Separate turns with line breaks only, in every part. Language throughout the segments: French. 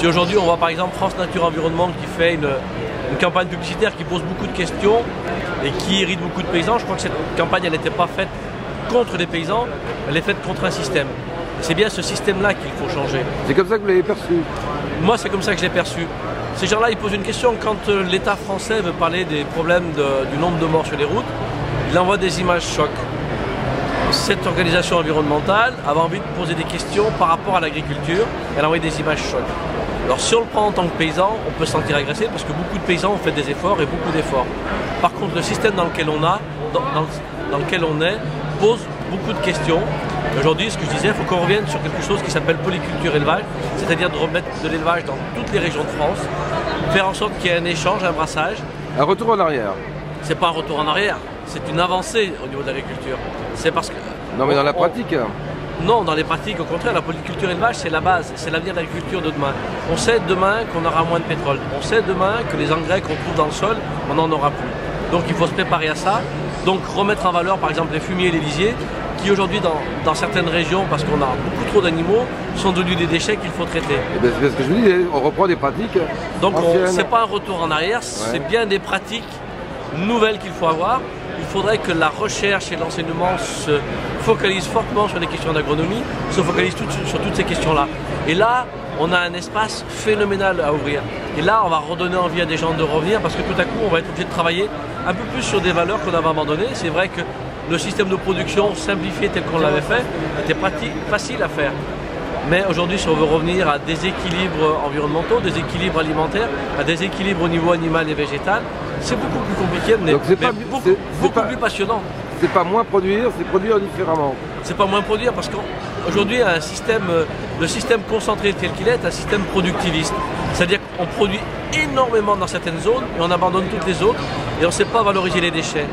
Si aujourd'hui on voit par exemple France Nature Environnement qui fait une campagne publicitaire qui pose beaucoup de questions et qui irrite beaucoup de paysans, je crois que cette campagne elle n'était pas faite contre les paysans, elle est faite contre un système. C'est bien ce système-là qu'il faut changer.
C'est comme ça que vous l'avez perçu?
Moi c'est comme ça que je l'ai perçu. Ces gens-là ils posent une question quand l'État français veut parler des problèmes du nombre de morts sur les routes, il envoie des images chocs. Cette organisation environnementale avait envie de poser des questions par rapport à l'agriculture, elle a envoyé des images chocs. Alors si on le prend en tant que paysan, on peut se sentir agressé parce que beaucoup de paysans ont fait des efforts et beaucoup d'efforts. Par contre, le système dans lequel on est pose beaucoup de questions. Aujourd'hui, ce que je disais, il faut qu'on revienne sur quelque chose qui s'appelle polyculture élevage, c'est-à-dire de remettre de l'élevage dans toutes les régions de France, faire en sorte qu'il y ait un échange, un brassage.
Un retour en arrière?
C'est pas un retour en arrière, c'est une avancée au niveau de l'agriculture. C'est parce que...
Non mais dans la pratique?
Non, dans les pratiques, au contraire, la polyculture élevage, c'est la base, c'est l'avenir de l'agriculture de demain. On sait demain qu'on aura moins de pétrole. On sait demain que les engrais qu'on trouve dans le sol, on n'en aura plus. Donc il faut se préparer à ça. Donc remettre en valeur, par exemple, les fumiers et les lisiers, qui aujourd'hui, dans certaines régions, parce qu'on a beaucoup trop d'animaux, sont devenus des déchets qu'il faut traiter.
C'est ce que je vous dis, on reprend des pratiques.
Donc c'est pas un retour en arrière, c'est bien des pratiques nouvelles qu'il faut avoir. Il faudrait que la recherche et l'enseignement se focalisent fortement sur les questions d'agronomie, se focalisent sur toutes ces questions-là. Et là, on a un espace phénoménal à ouvrir. Et là, on va redonner envie à des gens de revenir parce que tout à coup, on va être obligé de travailler un peu plus sur des valeurs qu'on avait abandonnées. C'est vrai que le système de production simplifié tel qu'on l'avait fait était facile à faire. Mais aujourd'hui, si on veut revenir à des équilibres environnementaux, des équilibres alimentaires, à des équilibres au niveau animal et végétal, c'est beaucoup plus compliqué, mais beaucoup plus passionnant.
C'est pas moins produire, c'est produire différemment.
C'est pas moins produire parce qu'aujourd'hui, le système concentré tel qu'il est un système productiviste. C'est-à-dire qu'on produit énormément dans certaines zones et on abandonne toutes les autres et on ne sait pas valoriser les déchets.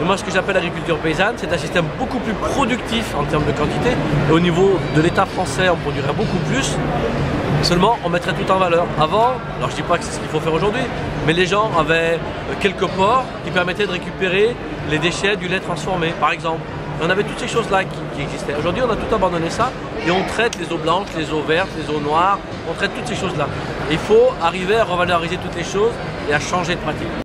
Et moi, ce que j'appelle l'agriculture paysanne, c'est un système beaucoup plus productif en termes de quantité. Et au niveau de l'État français, on produirait beaucoup plus. Seulement, on mettrait tout en valeur. Avant, alors je ne dis pas que c'est ce qu'il faut faire aujourd'hui, mais les gens avaient quelques ports qui permettaient de récupérer les déchets du lait transformé, par exemple. Et on avait toutes ces choses-là qui existaient. Aujourd'hui, on a tout abandonné ça et on traite les eaux blanches, les eaux vertes, les eaux noires, on traite toutes ces choses-là. Il faut arriver à revaloriser toutes les choses et à changer de pratique.